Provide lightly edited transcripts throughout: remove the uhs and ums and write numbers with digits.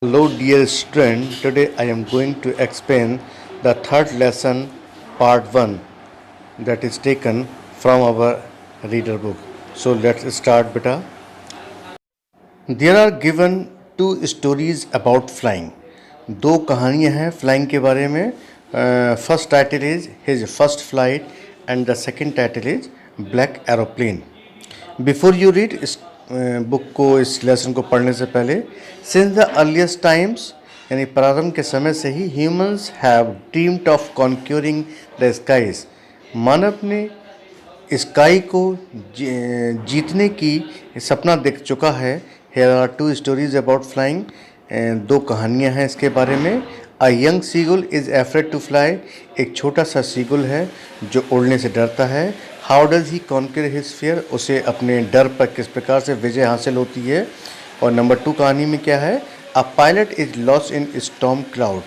Hello dear student, today I am going to explain the third lesson part 1 that is taken from our reader book. So let's start beta. There are given two stories about flying. दो कहानियाँ हैं flying के बारे में. First title is his first flight and the second title is black aeroplane. Before you read इस book को, इस lesson को पढ़ने से पहले, सिंस द अर्लीस्ट टाइम्स यानी प्रारंभ के समय से ही humans have dreamed of conquering the skies. मानव ने स्काई को जीतने की सपना देख चुका है. Here are two stories about flying. दो कहानियाँ हैं इसके बारे में. A young seagull is afraid to fly. एक छोटा सा सीगुल है जो उड़ने से डरता है. How does he conquer his fear. उसे अपने डर पर किस प्रकार से विजय हासिल होती है. और नंबर 2 कहानी में क्या है. A pilot is lost in storm cloud.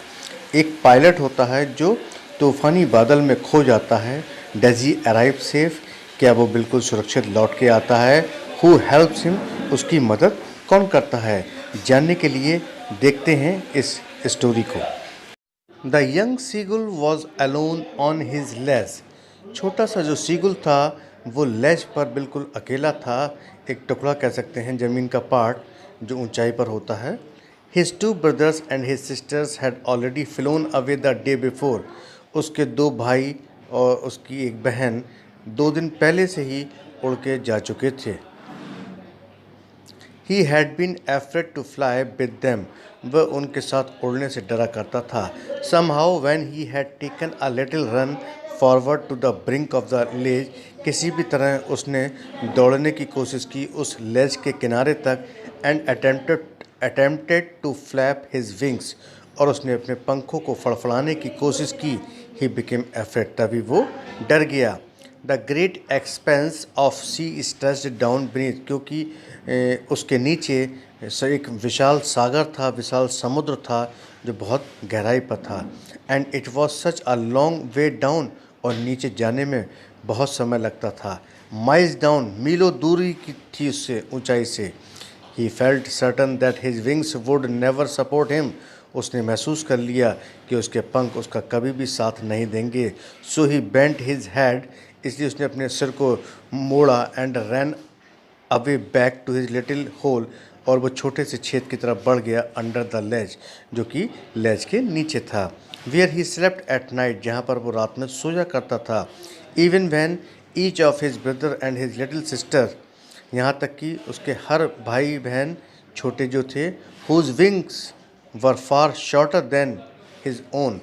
एक पायलट होता है जो तूफ़ानी बादल में खो जाता है. Does he arrive safe. क्या वो बिल्कुल सुरक्षित लौट के आता है. Who helps him. उसकी मदद कौन करता है. जानने के लिए देखते हैं इस स्टोरी को. The young seagull was alone on his ledge. छोटा सा जो सीगुल था वो लेज पर बिल्कुल अकेला था. एक टुकड़ा कह सकते हैं, ज़मीन का पार्ट जो ऊंचाई पर होता है. His 2 brothers and his sisters had already phloem away the day before. उसके 2 भाई और उसकी एक बहन 2 दिन पहले से ही उड़ के जा चुके थे. He had been afraid to fly with them. वह उनके साथ उड़ने से डरा करता था. Somehow when he had taken a little run forward to the brink of the ledge, किसी भी तरह उसने दौड़ने की कोशिश की उस लेज के किनारे तक. and attempted to flap his wings. और उसने अपने पंखों को फड़फड़ाने की कोशिश की. He became afraid. तभी वो डर गया. The great expanse of sea stretched down beneath. क्योंकि उसके नीचे एक विशाल सागर था, विशाल समुद्र था जो बहुत गहराई पर था. And it was such a long way down. और नीचे जाने में बहुत समय लगता था. Miles down. मीलों दूरी की थी उससे, ऊंचाई से. He felt certain that his wings would never support him. उसने महसूस कर लिया कि उसके पंख उसका कभी भी साथ नहीं देंगे. So he bent his head. इसलिए उसने अपने सिर को मोड़ा. And ran away back to his little hole. और वो छोटे से छेद की तरफ बढ़ गया अंडर द लेज, जो कि लेज के नीचे था. Where he slept at night. जहाँ पर वो रात में सोया करता था. Even when each of his brother and his little sister. यहाँ तक कि उसके हर भाई बहन छोटे जो थे, whose wings were far shorter than his own.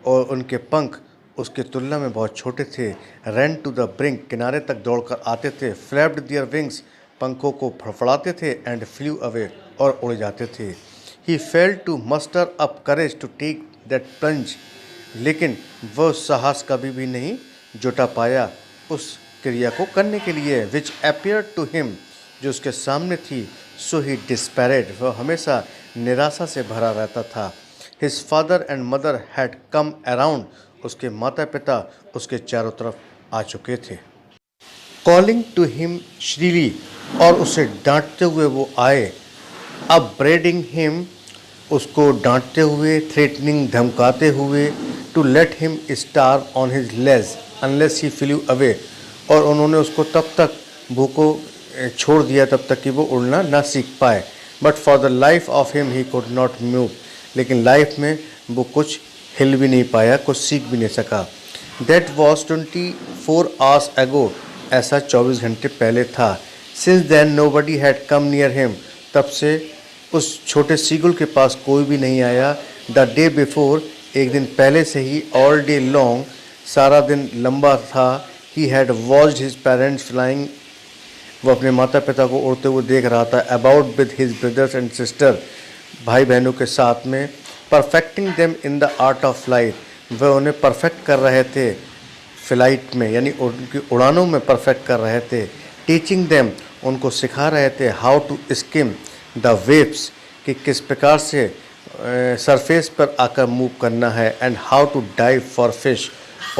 और उनके पंख उसके तुलना में बहुत छोटे थे. Run to the brink. किनारे तक दौड़कर आते थे. Flapped their wings. पंखों को फड़फड़ाते थे. And flew away. और उड़ जाते थे. He failed to muster up courage to take that plunge. लेकिन वह साहस कभी भी नहीं जुटा पाया उस क्रिया को करने के लिए. विच अपियर टू हिम. जो उसके सामने थी. सो ही डिस्पैरेड. वह हमेशा निराशा से भरा रहता था. His father and mother had come around. उसके माता पिता उसके चारों तरफ आ चुके थे. Calling to him shrilly. और उसे डांटते हुए वो आए. अब ब्रेडिंग हिम. उसको डांटते हुए, थ्रेटनिंग धमकाते हुए. To let him starve on his ledge unless he flew away. और उन्होंने उसको तब तक भूखो छोड़ दिया तब तक कि वो उड़ना ना सीख पाए. But for the life of him he could not move. लेकिन लाइफ में वो कुछ हिल भी नहीं पाया, कुछ सीख भी नहीं सका. दैट वॉज 24 आवर्स एगो. ऐसा 24 घंटे पहले था. Since then nobody had come near him. तब से उस छोटे सीगुल के पास कोई भी नहीं आया. The day before. एक दिन पहले से ही. All day long. सारा दिन लंबा था. He had watched his parents flying. वो अपने माता पिता को उड़ते हुए देख रहा था. About with his brothers and sister. भाई बहनों के साथ में. Perfecting them in the art of flight. वह उन्हें परफेक्ट कर रहे थे फ्लाइट में, यानी उनकी उड़ानों में परफेक्ट कर रहे थे. Teaching them. उनको सिखा रहे थे. How to skim the waves. कि किस प्रकार से सरफेस पर आकर मूव करना है. And how to dive for fish.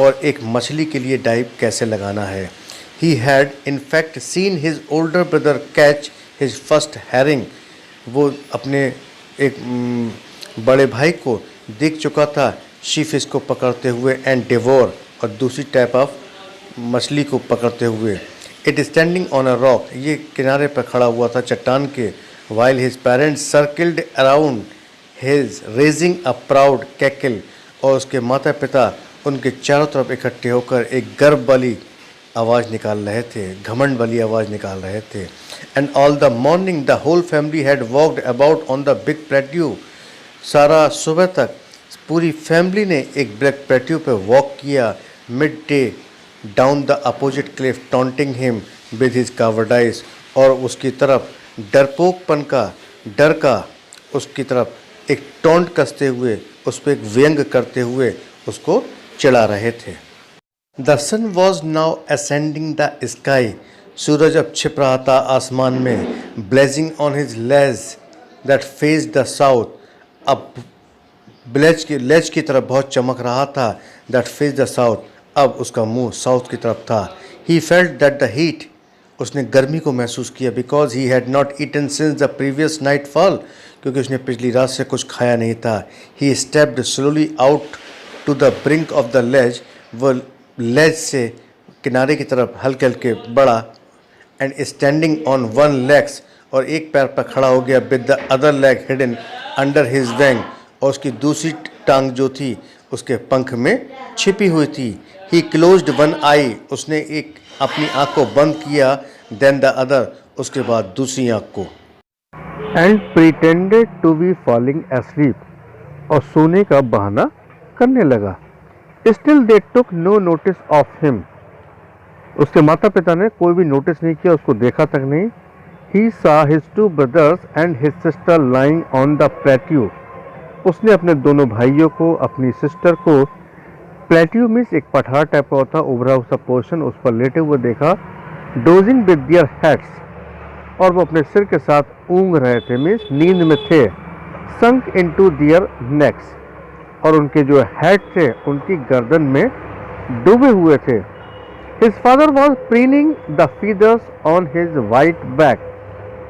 और एक मछली के लिए डाइव कैसे लगाना है. He had in fact seen his older brother catch his first herring. वो अपने एक बड़े भाई को देख चुका था शी फिश को पकड़ते हुए एंड डिवोर, और दूसरी टाइप ऑफ मछली को पकड़ते हुए। It standing on a rock, ये किनारे पर खड़ा हुआ था चट्टान के। While his parents circled around his raising a proud cackle, और उसके माता पिता उनके चारों तरफ इकट्ठे होकर एक गर्व वाली आवाज़ निकाल रहे थे, घमंड वाली आवाज़ निकाल रहे थे। And all the morning the whole family had walked about on the big plateau, सारा सुबह तक पूरी फैमिली ने एक ब्लैक प्लेट्यू पर वॉक किया। Midday down the opposite cliff taunting him with his cowardice, और उसकी तरफ डरपोकपन का, डर का उसकी तरफ एक टॉन्ट कसते हुए, उस पर एक व्यंग करते हुए उसको चिढ़ा रहे थे। The sun was now ascending the sky, सूरज अब छिप रहा था आसमान में। Blazing on his ledge that faced the south, अब लेज की तरफ बहुत चमक रहा था। दैट फेस द साउथ, अब उसका मुंह साउथ की तरफ था। He felt that the heat, उसने गर्मी को महसूस किया। Because he had not eaten since the previous nightfall, क्योंकि उसने पिछली रात से कुछ खाया नहीं था। He stepped slowly out to the brink of the ledge, वो लेज से किनारे की तरफ हल्के हल्के बढ़ा। And standing on one legs, और एक पैर पर खड़ा हो गया। With the other leg hidden under his वैंग, और उसकी दूसरी टांग जो थी उसके पंख में छिपी हुई थी। ही क्लोज्ड वन आई, उसने एक अपनी आँख को बंद किया। देन द अदर, उसके बाद दूसरी आँख को। And pretended to be falling asleep, और सोने का बहाना करने लगा। Still they took no notice of him, उसके माता पिता ने कोई भी नोटिस नहीं किया, उसको देखा तक नहीं। He saw his two brothers and his sister lying on the plateau, उसने अपने दोनों भाइयों को, अपनी सिस्टर को, प्लेट्यू मीन्स एक पठार टाइप का होता, उभरा हुआ पोर्शन, उस पर लेटे हुए देखा। डोजिंग विद दियर हेड्स, और वो अपने सिर के साथ ऊँग रहे थे, मीन्स नींद में थे। संक इनटू दियर नेक्स, और उनके जो हेड थे उनकी गर्दन में डूबे हुए थे। His father was preening the feathers on his white back,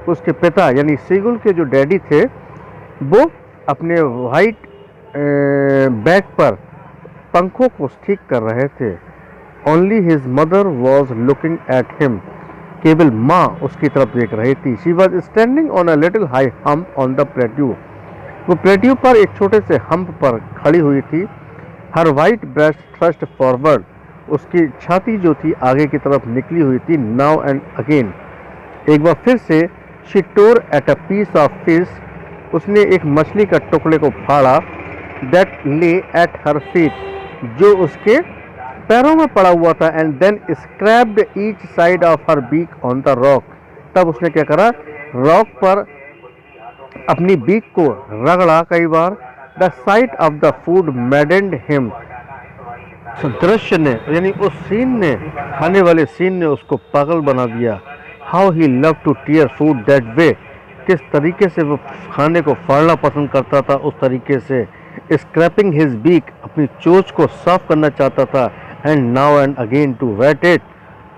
उसके पिता यानी सीगुल के जो डैडी थे वो अपने वाइट बैक पर पंखों को ठीक कर रहे थे। Only his mother was looking at him, केवल माँ उसकी तरफ देख रही थी। She was standing on a little high hump on the plateau, वो प्लेट्यू पर एक छोटे से हम्प पर खड़ी हुई थी। हर वाइट ब्रेस्ट थ्रस्ट फॉरवर्ड, उसकी छाती जो थी आगे की तरफ निकली हुई थी। नाउ एंड अगेन, एक बार फिर से। She tore at a piece of fish, उसने एक मछली का टुकड़े को फाड़ा। दैट ले एट हर फीट, जो उसके पैरों में पड़ा हुआ था। And then scraped each side of her beak on the rock, तब उसने क्या करा, रॉक पर अपनी बीक को रगड़ा कई बार। The sight of the food maddened him, दृश्य ने यानी उस सीन ने, खाने वाले सीन ने उसको पागल बना दिया। How he love to tear food that way, किस तरीके से वो खाने को फाड़ना पसंद करता था, उस तरीके से। स्क्रैपिंग हिज बीक, अपनी चोंच को साफ करना चाहता था। And now and again to wet it,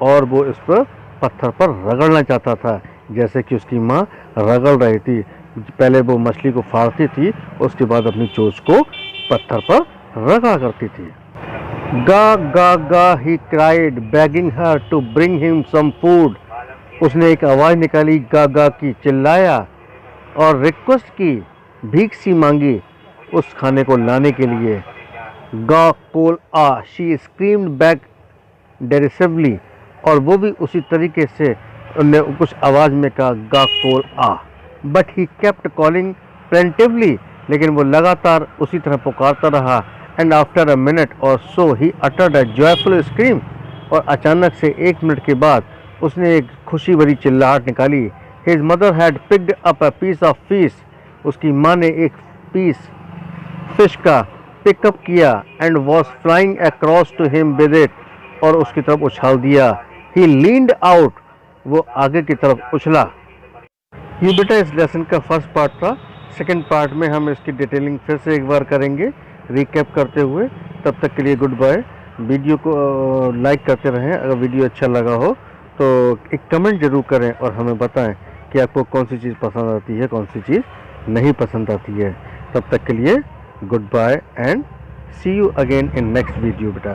और वो इस पर पत्थर पर रगड़ना चाहता था, जैसे कि उसकी माँ रगड़ रही थी। पहले वो मछली को फाड़ती थी, उसके बाद अपनी चोंच को पत्थर पर रगड़ा करती थी। Ga ga ga he cried begging her to bring him some food, उसने एक आवाज़ निकाली, गा गा की, चिल्लाया और रिक्वेस्ट की, भीख सी मांगी उस खाने को लाने के लिए। गा कोल आ, शी स्क्रीम्ड बैक डेरिसिवली, और वो भी उसी तरीके से उन्हें कुछ आवाज़ में कहा, गा कोल आ। But he kept calling plaintively, लेकिन वो लगातार उसी तरह पुकारता रहा। एंड आफ्टर अ मिनट और so he uttered a joyful scream, और अचानक से 1 मिनट के बाद उसने एक खुशी भरी चिल्लाहट निकाली। His mother had picked up a piece of fish, उसकी माँ ने एक पीस फिश का पिकअप किया। And was flying across to him with it, और उसकी तरफ उछाल दिया। ही लीन्ड आउट, वो आगे की तरफ उछला। ये बेटा इस लेसन का फर्स्ट पार्ट था। सेकंड पार्ट में हम इसकी डिटेलिंग फिर से एक बार करेंगे रिकैप करते हुए। तब तक के लिए गुड बाय। वीडियो को लाइक करते रहें, अगर वीडियो अच्छा लगा हो तो एक कमेंट जरूर करें और हमें बताएं कि आपको कौन सी चीज़ पसंद आती है, कौन सी चीज़ नहीं पसंद आती है। तब तक के लिए goodbye and see you again in next video बेटा।